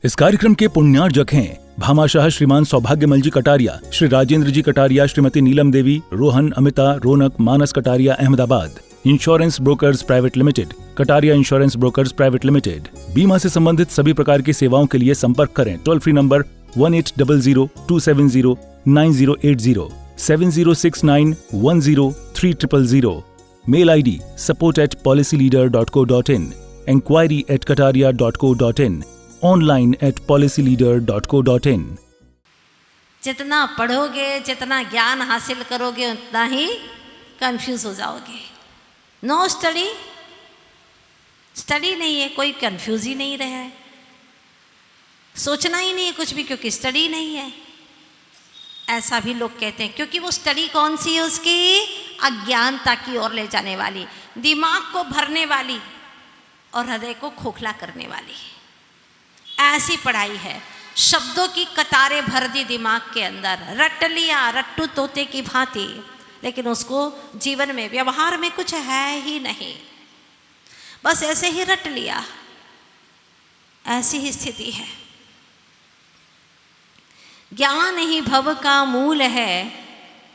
इस कार्यक्रम के पुण्यार्जक हैं Bhamashah Shriman Saubhagyamal ji Kataria, Shri Rajendra ji Kataria, Shrimati Neelam Devi, Rohan, Amita, Raunak, Manas Kataria, Ahmedabad. Insurance brokers private limited, Kataria insurance brokers private limited. बीमा से संबंधित सभी प्रकार की सेवाओं के लिए संपर्क करें। Toll free number 1800-270-9080, 7069103000। Mail ID support@policyleader.co.in, enquiry@kataria.co.in, online@policyleader.co.in। जितना पढ़ोगे, जितना ज्ञान हासिल करोगे, उतना ही कंफ्यूज हो जाओगे। नो स्टडी, स्टडी नहीं है, कोई कंफ्यूज ही नहीं रहा है, सोचना ही नहीं है कुछ भी, क्योंकि स्टडी नहीं है। ऐसा भी लोग कहते हैं, क्योंकि वो स्टडी कौन सी है उसकी? अज्ञानता की ओर ले जाने वाली, दिमाग को भरने वाली और हृदय को खोखला करने वाली। ऐसी पढ़ाई है, शब्दों की कतारें भर दी दिमाग के अंदर, रट लिया रट्टू तोते की भांति, लेकिन उसको जीवन में, व्यवहार में कुछ है ही नहीं, बस ऐसे ही रट लिया। ऐसी ही स्थिति है। ज्ञान ही भव का मूल है,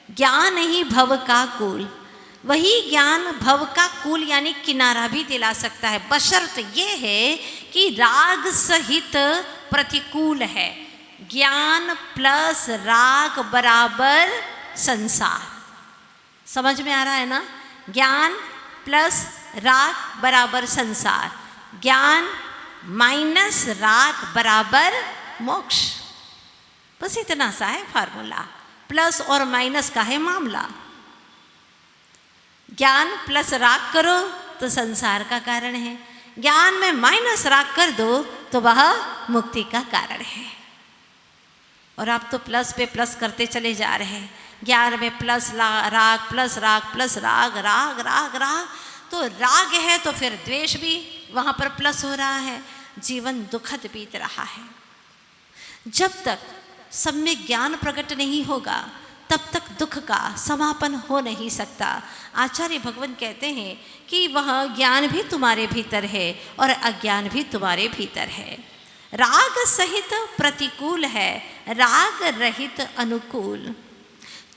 ज्ञान ही भव का कुल। वही ज्ञान भव का कुल यानी किनारा भी दिला सकता है, बशर्त ये है कि राग सहित प्रतिकूल है। ज्ञान प्लस राग बराबर संसार। समझ में आ रहा है ना? ज्ञान प्लस राग बराबर संसार, ज्ञान माइनस राग बराबर मोक्ष। बस इतना सा है फार्मूला। प्लस और माइनस का है मामला। ज्ञान प्लस राग करो तो संसार का कारण है, ज्ञान में माइनस राग कर दो तो वह मुक्ति का कारण है। और आप तो प्लस पे प्लस करते चले जा रहे हैं। ज्ञान में प्लस राग प्लस राग प्लस राग, राग राग राग, तो राग है तो फिर द्वेष भी वहाँ पर प्लस हो रहा है। जीवन दुखद बीत रहा है। जब तक सम्यक ज्ञान प्रकट नहीं होगा तब तक दुख का समापन हो नहीं सकता। आचार्य भगवान कहते हैं कि वह ज्ञान भी तुम्हारे भीतर है और अज्ञान भी तुम्हारे भीतर है। राग सहित प्रतिकूल है, राग रहित अनुकूल।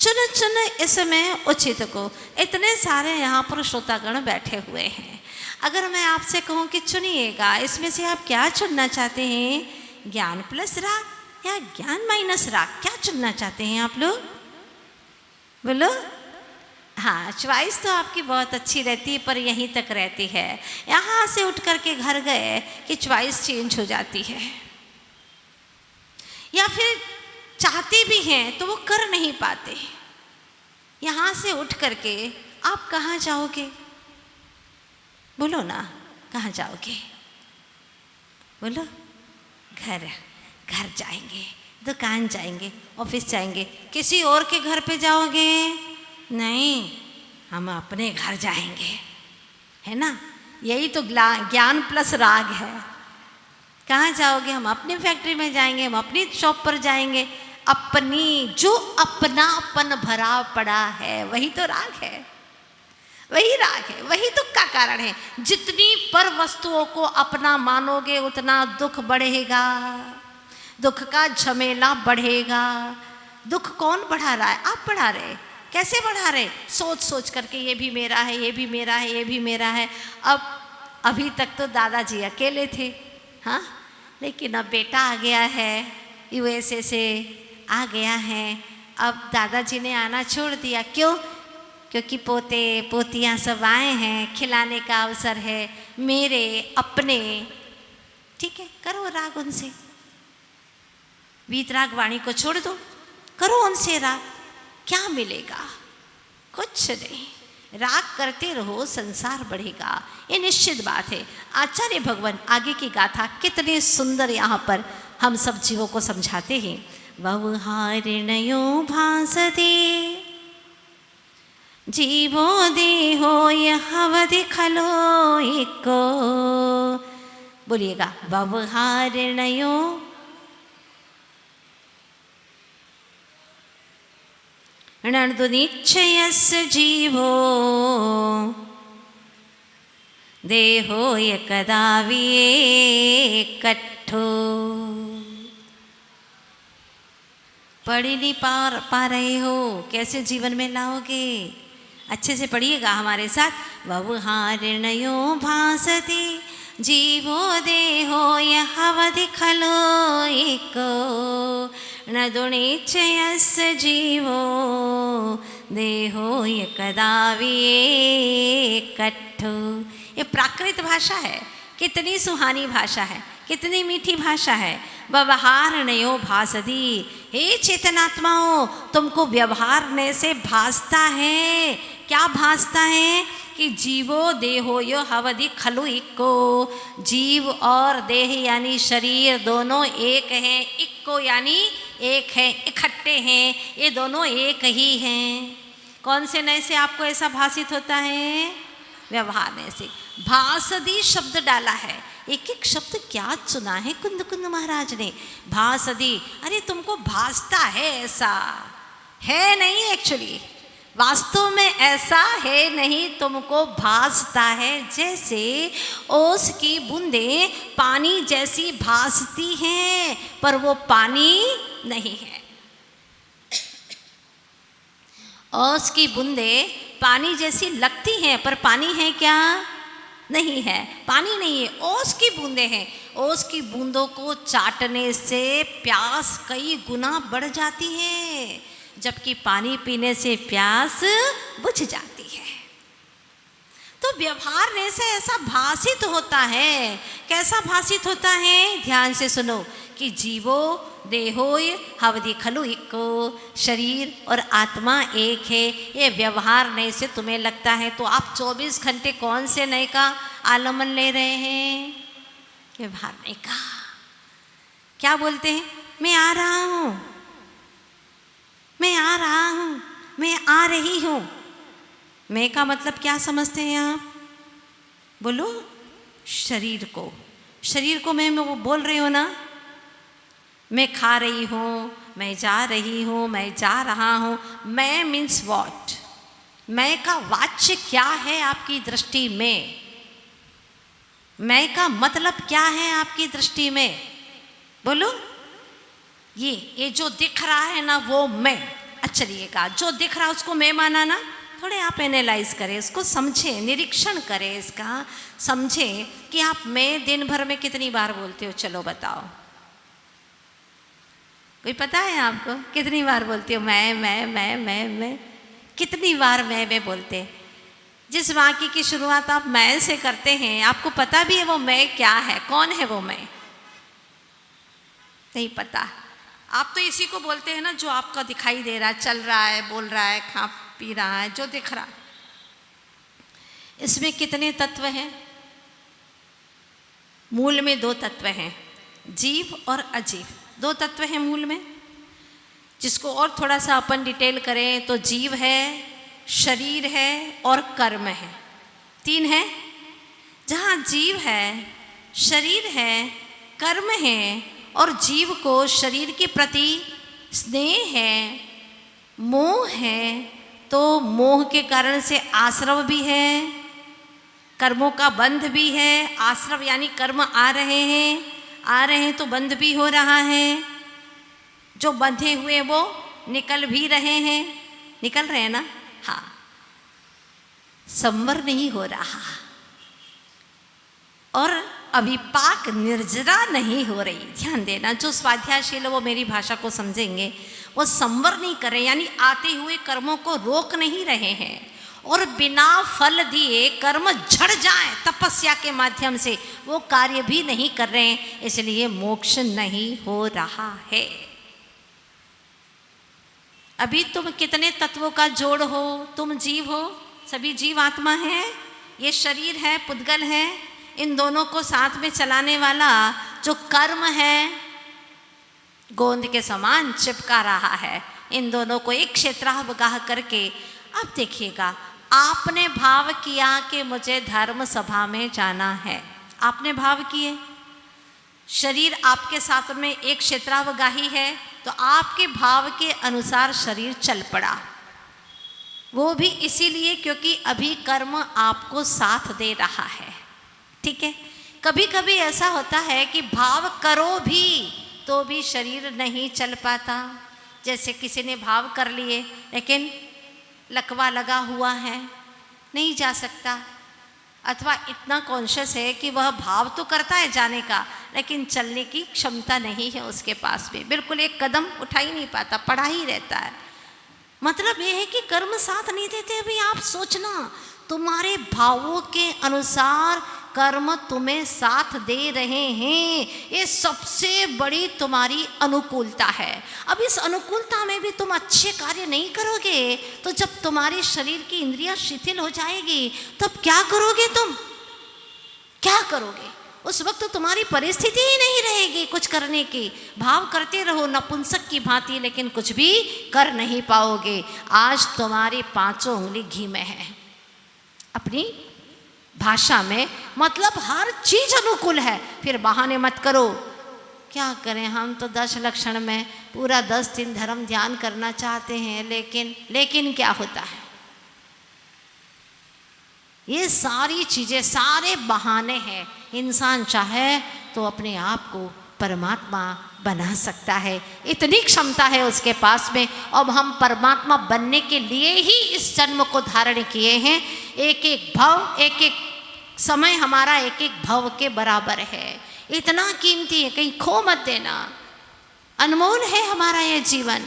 चुन चुन इसमें उचित को। इतने सारे यहाँ पर श्रोतागण बैठे हुए हैं। अगर मैं आपसे कहूँ कि चुनिएगा, इसमें से आप क्या चुनना चाहते हैं? ज्ञान प्लस राग या ज्ञान माइनस राग? क्या चुनना चाहते हैं आप लोग? बोलो। हाँ, चॉइस तो आपकी बहुत अच्छी रहती है, पर यहीं तक रहती है। यहाँ से उठ कर के घर गए कि चॉइस चेंज हो जाती है, या फिर चाहते भी हैं तो वो कर नहीं पाते। यहाँ से उठ कर के आप कहाँ जाओगे? बोलो ना, कहाँ जाओगे? बोलो। घर जाएंगे, दुकान जाएंगे, ऑफिस जाएंगे। किसी और के घर पे जाओगे? नहीं, हम अपने घर जाएंगे, है ना? यही तो ज्ञान प्लस राग है। कहाँ जाओगे? हम अपनी फैक्ट्री में जाएंगे, हम अपनी शॉप पर जाएंगे। अपनी, जो अपनापन भरा पड़ा है वही तो राग है, वही राग है, वही दुख का कारण है। जितनी पर वस्तुओं को अपना मानोगे उतना दुख बढ़ेगा, दुख का झमेला बढ़ेगा। दुख कौन बढ़ा रहा है? आप बढ़ा रहे। कैसे बढ़ा रहे? सोच सोच करके ये भी मेरा है, ये भी मेरा है, ये भी मेरा है। अब अभी तक तो दादाजी अकेले थे, हाँ, लेकिन अब बेटा आ गया है, USA से आ गया है। अब दादाजी ने आना छोड़ दिया। क्यों? क्योंकि पोते पोतियाँ सब आए हैं, खिलाने का अवसर है, मेरे अपने। ठीक है, करो राग उनसे, वीतराग वाणी को छोड़ दो, करो उनसे राग। क्या मिलेगा? कुछ नहीं। राग करते रहो, संसार बढ़ेगा, ये निश्चित बात है। आचार्य भगवान आगे की गाथा कितने सुंदर यहाँ पर हम सब जीवों को समझाते हैं। व्यवहारिणयो भासते जीवो देहो यहवधि खलो एको। बोलिएगा, व्यवहारिणयो णर्दुनिच्छयस्य जीवो देहो एकदा विकट्ठो। पढ़ ही नहीं पा रहे हो, कैसे जीवन में लाओगे? अच्छे से पढ़िएगा हमारे साथ। व्यवहारिणयो भासते जीवो देहो यहावधि खलो एको न दुनिचयस्य जीवो देहो ये कदावि कट्ठो। ये प्राकृत भाषा है, कितनी सुहानी भाषा है, कितनी मीठी भाषा है। व्यवहारणयो भासती, हे चेतनात्माओं, तुमको व्यवहारने से भासता है। क्या भासता है? कि जीवो देहो यो हवधि खलु इक्को, जीव और देह यानी शरीर दोनों एक हैं, इक्को यानी एक है, इकट्ठे हैं, ये दोनों एक ही हैं। कौन से नए से आपको ऐसा भासित होता है? व्यवहारने से। भासदी शब्द डाला है, एक एक शब्द क्या चुना है कुंद कुंद महाराज ने। भासदी, अरे तुमको भासता है, ऐसा है नहीं, एक्चुअली वास्तव में ऐसा है नहीं, तुमको भासता है। जैसे ओस की बूंदें पानी जैसी भासती हैं, पर वो पानी नहीं है। ओस की बूंदें पानी जैसी लगती हैं, पर पानी है क्या? नहीं है, पानी नहीं है, ओस की बूंदें हैं। ओस की बूंदों को चाटने से प्यास कई गुना बढ़ जाती है, जबकि पानी पीने से प्यास बुझ जाती है। तो व्यवहार से ऐसा भासित होता है। कैसा भासित होता है? ध्यान से सुनो कि जीवो देहोय हवधि खलु इक्को, शरीर और आत्मा एक है। ये व्यवहार नए से तुम्हें लगता है, तो आप 24 घंटे कौन से नए का आलम्बन ले रहे हैं? व्यवहार नए का। क्या बोलते हैं? मैं आ रहा हूँ, मैं आ रहा हूँ, मैं आ रही हूँ। मैं का मतलब क्या समझते हैं आप? बोलो। शरीर को, शरीर को मैं वो बोल रही हूँ ना, मैं खा रही हूँ, मैं जा रही हूँ, मैं जा रहा हूँ। मैं मीन्स व्हाट? मैं का वाच्य क्या है आपकी दृष्टि में? मैं का मतलब क्या है आपकी दृष्टि में? बोलो। ये जो दिख रहा है ना, वो मैं। चलिएगा, जो दिख रहा है उसको मैं माना ना। थोड़े आप एनालाइज करें, इसको समझें, निरीक्षण करें, इसका समझें कि आप मैं दिन भर में कितनी बार बोलते हो। चलो बताओ, कोई पता है आपको? कितनी बार बोलते हो मैं? कितनी बार मैं बोलते? जिस वाक्य की शुरुआत आप मैं से करते हैं, आपको पता भी है वो मैं क्या है? कौन है वो मैं? नहीं पता। आप तो इसी को बोलते हैं ना जो आपका दिखाई दे रहा है, चल रहा है, बोल रहा है, खा पी रहा है, जो दिख रहा है। इसमें कितने तत्व हैं? मूल में 2 तत्व हैं, जीव और अजीव। 2 तत्व हैं मूल में। जिसको और थोड़ा सा अपन डिटेल करें तो जीव है, शरीर है और कर्म है। 3 है। जहाँ जीव है, शरीर है, कर्म है और जीव को शरीर के प्रति स्नेह है, मोह है, तो मोह के कारण से आश्रव भी है, कर्मों का बंध भी है। आश्रव यानी कर्म आ रहे हैं तो बंध भी हो रहा है। जो बंधे हुए वो निकल भी रहे हैं, निकल रहे हैं ना? हाँ, संवर नहीं हो रहा और अभिपाक निर्जरा नहीं हो रही। ध्यान देना, जो स्वाध्यायशील वो मेरी भाषा को समझेंगे। वो संवर नहीं कर रहे, यानी आते हुए कर्मों को रोक नहीं रहे हैं और बिना फल दिए कर्म झड़ जाए तपस्या के माध्यम से वो कार्य भी नहीं कर रहे हैं, इसलिए मोक्ष नहीं हो रहा है। अभी तुम कितने तत्वों का जोड़ हो? तुम जीव हो, सभी जीव आत्मा है, ये शरीर है, पुद्गल है। इन दोनों को साथ में चलाने वाला जो कर्म है गोंद के समान चिपका रहा है। इन दोनों को एक क्षेत्रावगाह करके अब देखिएगा, आपने भाव किया कि मुझे धर्म सभा में जाना है, आपने भाव किए। शरीर आपके साथ में एक क्षेत्रावगाही है, तो आपके भाव के अनुसार शरीर चल पड़ा। वो भी इसीलिए क्योंकि अभी कर्म आपको साथ दे रहा है। ठीक है। कभी कभी ऐसा होता है कि भाव करो भी तो भी शरीर नहीं चल पाता, जैसे किसी ने भाव कर लिए लेकिन लकवा लगा हुआ है, नहीं जा सकता, अथवा इतना कॉन्शियस है कि वह भाव तो करता है जाने का लेकिन चलने की क्षमता नहीं है उसके पास में, बिल्कुल एक कदम उठा ही नहीं पाता, पड़ा ही रहता है। मतलब ये है कि कर्म साथ नहीं देते। अभी आप सोचना, तुम्हारे भावों के अनुसार कर्म तुम्हें साथ दे रहे हैं, ये सबसे बड़ी तुम्हारी अनुकूलता है। अब इस अनुकूलता में भी तुम अच्छे कार्य नहीं करोगे तो जब तुम्हारे शरीर की इंद्रियां शिथिल हो जाएगी तब क्या करोगे? तुम क्या करोगे? उस वक्त तो तुम्हारी परिस्थिति ही नहीं रहेगी कुछ करने की। भाव करते रहो नपुंसक की भांति, लेकिन कुछ भी कर नहीं पाओगे। आज तुम्हारी 5 उंगली घी में है अपनी भाषा में, मतलब हर चीज अनुकूल है। फिर बहाने मत करो। क्या करें, हम तो 10 लक्षण में पूरा 10 दिन धर्म ध्यान करना चाहते हैं, लेकिन क्या होता है? ये सारी चीजें, सारे बहाने हैं। इंसान चाहे तो अपने आप को परमात्मा बना सकता है, इतनी क्षमता है उसके पास में। अब हम परमात्मा बनने के लिए ही इस जन्म को धारण किए हैं। एक एक भव, एक एक समय हमारा एक एक भव के बराबर है। इतना कीमती है, कहीं खो मत देना। अनमोल है हमारा ये जीवन,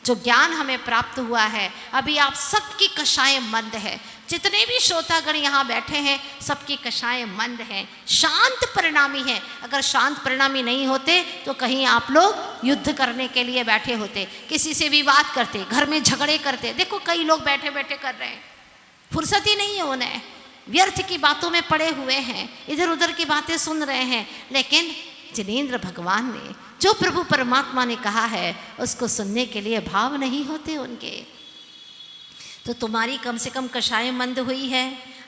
जो ज्ञान हमें प्राप्त हुआ है। अभी आप सबकी कषाय मंद है, जितने भी श्रोतागण यहाँ बैठे हैं सबकी कषाय मंद है, शांत परिणामी है। अगर शांत परिणामी नहीं होते तो कहीं आप लोग युद्ध करने के लिए बैठे होते, किसी से विवाद करते, घर में झगड़े करते। देखो कई लोग बैठे बैठे कर रहे हैं, फुर्सत ही नहीं है उन्हें, व्यर्थ की बातों में पड़े हुए हैं, इधर उधर की बातें सुन रहे हैं। लेकिन जिनेंद्र भगवान ने, जो प्रभु परमात्मा ने कहा है, उसको सुनने के लिए भाव नहीं होते उनके। तो तुम्हारी कम से कम कषाय मंद हुई है,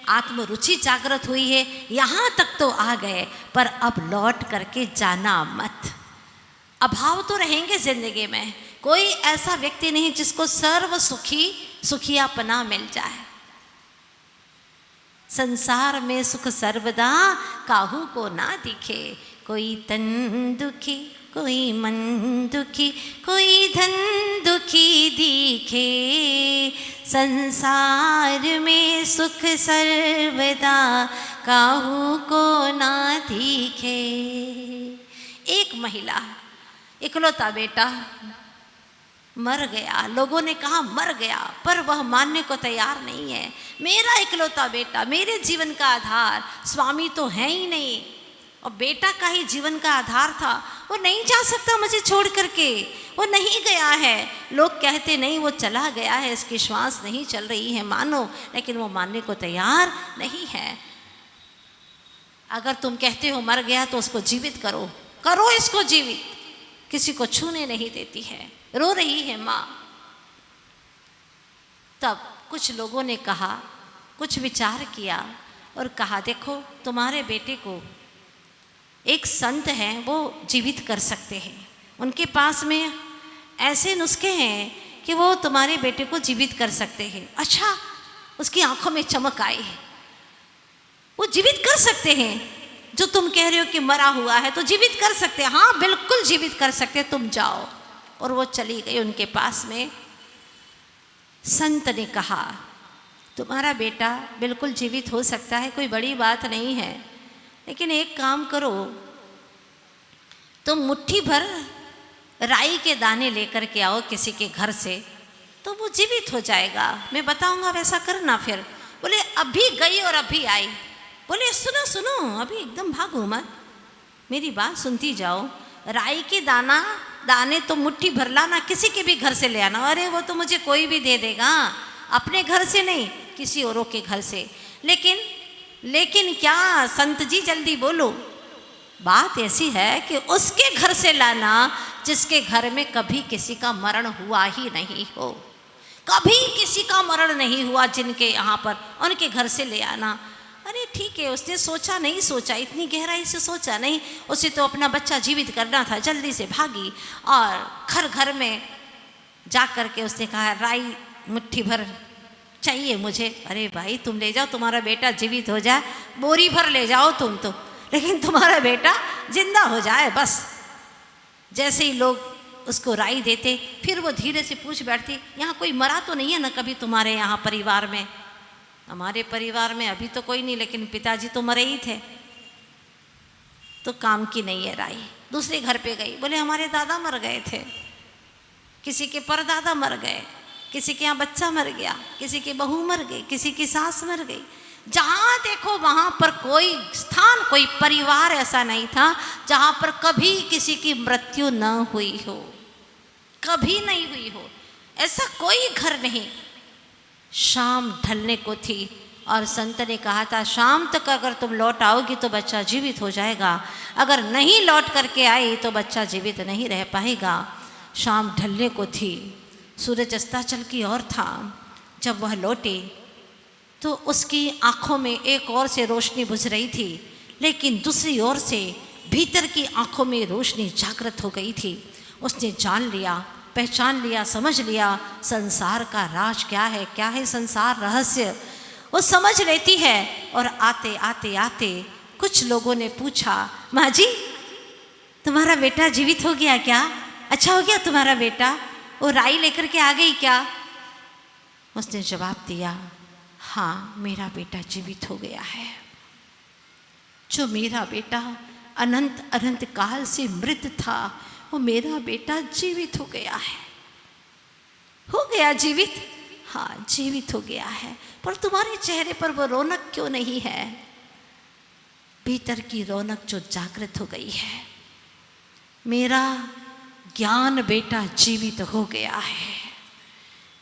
आत्मरुचि जागृत हुई है, यहाँ तक तो आ गए, पर अब लौट करके जाना मत। अभाव तो रहेंगे जिंदगी में, कोई ऐसा व्यक्ति नहीं जिसको सर्व सुखियापना मिल जाए। संसार में सुख सर्वदा काहू को ना दिखे, कोई तन दुखी, कोई मन दुखी, कोई धन दुखी दिखे। संसार में सुख सर्वदा काहू को ना दिखे। एक महिला, इकलौता बेटा मर गया। लोगों ने कहा मर गया, पर वह मानने को तैयार नहीं है। मेरा इकलौता बेटा, मेरे जीवन का आधार, स्वामी तो है ही नहीं, और बेटा का ही जीवन का आधार था। वो नहीं जा सकता मुझे छोड़ करके, वो नहीं गया है। लोग कहते नहीं वो चला गया है, इसकी श्वास नहीं चल रही है मानो, लेकिन वो मानने को तैयार नहीं है। अगर तुम कहते हो मर गया तो उसको जीवित करो, करो इसको जीवित। किसी को छूने नहीं देती है, रो रही है माँ। तब कुछ लोगों ने कहा, कुछ विचार किया और कहा देखो तुम्हारे बेटे को एक संत हैं, वो जीवित कर सकते हैं। उनके पास में ऐसे नुस्खे हैं कि वो तुम्हारे बेटे को जीवित कर सकते हैं। अच्छा, उसकी आंखों में चमक आई है, वो जीवित कर सकते हैं। जो तुम कह रहे हो कि मरा हुआ है तो जीवित कर सकते हैं। हाँ बिल्कुल जीवित कर सकते हैं, तुम जाओ। और वो चली गई उनके पास में। संत ने कहा तुम्हारा बेटा बिल्कुल जीवित हो सकता है, कोई बड़ी बात नहीं है, लेकिन एक काम करो, तुम मुट्ठी भर राई के दाने लेकर के आओ किसी के घर से, तो वो जीवित हो जाएगा। मैं बताऊंगा वैसा करना। फिर बोले अभी गई और अभी आई। बोले सुनो सुनो, अभी एकदम भागो मत, मेरी बात सुनती जाओ। राई के दाने तो मुट्ठी भर लाना, किसी के भी घर से ले आना। अरे वो तो मुझे कोई भी दे देगा, अपने घर से नहीं, किसी औरों के घर से। लेकिन क्या संत जी जल्दी बोलो। बात ऐसी है कि उसके घर से लाना जिसके घर में कभी किसी का मरण हुआ ही नहीं हो, कभी किसी का मरण नहीं हुआ जिनके यहाँ पर, उनके घर से ले आना। अरे ठीक है, उसने सोचा नहीं सोचा, इतनी गहराई से सोचा नहीं, उसे तो अपना बच्चा जीवित करना था। जल्दी से भागी और घर में जा कर के उसने कहा राई मुट्ठी भर चाहिए मुझे। अरे भाई तुम ले जाओ, तुम्हारा बेटा जीवित हो जाए, बोरी भर ले जाओ तुम तो, लेकिन तुम्हारा बेटा जिंदा हो जाए बस। जैसे ही लोग उसको राई देते। फिर वो धीरे से पूछ बैठती, यहाँ कोई मरा तो नहीं है ना कभी तुम्हारे यहाँ परिवार में? हमारे परिवार में अभी तो कोई नहीं, लेकिन पिताजी तो मरे ही थे। तो काम की नहीं है राई। दूसरे घर पे गई, बोले हमारे दादा मर गए थे, किसी के परदादा मर गए, किसी के यहाँ बच्चा मर गया, किसी की बहू मर गई, किसी की सास मर गई। जहाँ देखो वहाँ पर कोई स्थान, कोई परिवार ऐसा नहीं था जहाँ पर कभी किसी की मृत्यु न हुई हो, कभी नहीं हुई हो, ऐसा कोई घर नहीं। शाम ढलने को थी और संत ने कहा था, शाम तक अगर तुम लौट आओगी तो बच्चा जीवित हो जाएगा, अगर नहीं लौट करके आई तो बच्चा जीवित नहीं रह पाएगा। शाम ढलने को थी, सूरज अस्ताचल की ओर था। जब वह लौटे तो उसकी आँखों में एक ओर से रोशनी बुझ रही थी, लेकिन दूसरी ओर से भीतर की आँखों में रोशनी जागृत हो गई थी। उसने जान लिया, पहचान लिया, समझ लिया संसार का राज क्या है संसार रहस्य, वो समझ लेती है। और आते आते आते कुछ लोगों ने पूछा, माँ जी तुम्हारा बेटा जीवित हो गया क्या? अच्छा हो गया तुम्हारा बेटा? वो राई लेकर के आ गई क्या? उसने जवाब दिया, हाँ मेरा बेटा जीवित हो गया है। जो मेरा बेटा अनंत अनंत काल से मृत था, वो मेरा बेटा जीवित हो गया है। हो गया जीवित? हाँ जीवित हो गया है। पर तुम्हारे चेहरे पर वो रौनक क्यों नहीं है? भीतर की रौनक जो जागृत हो गई है। मेरा ज्ञान बेटा जीवित हो गया है,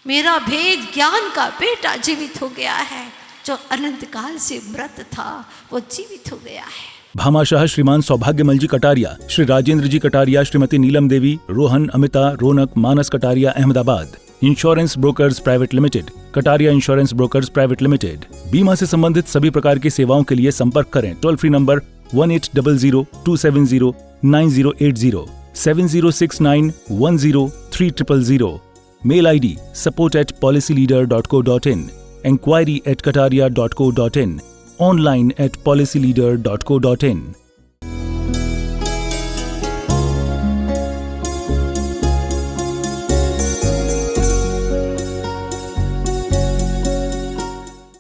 मेरा भेद ज्ञान का बेटा जीवित हो गया है। जो अनंत काल से मृत था वो जीवित हो गया है। Bhamashah Shriman Saubhagyamal ji Kataria, Shri Rajendra ji Kataria, Shrimati Neelam Devi, Rohan, Amita, Raunak, Manas Kataria, Ahmedabad. Insurance brokers private limited, Kataria insurance brokers private limited. बीमा से संबंधित सभी प्रकार की सेवाओं के लिए संपर्क करें। Toll free number 1800-270-9080, 7069103000। Mail ID support@policyleader.co.in, enquiry@kataria.co.in, online@policyleader.co.in।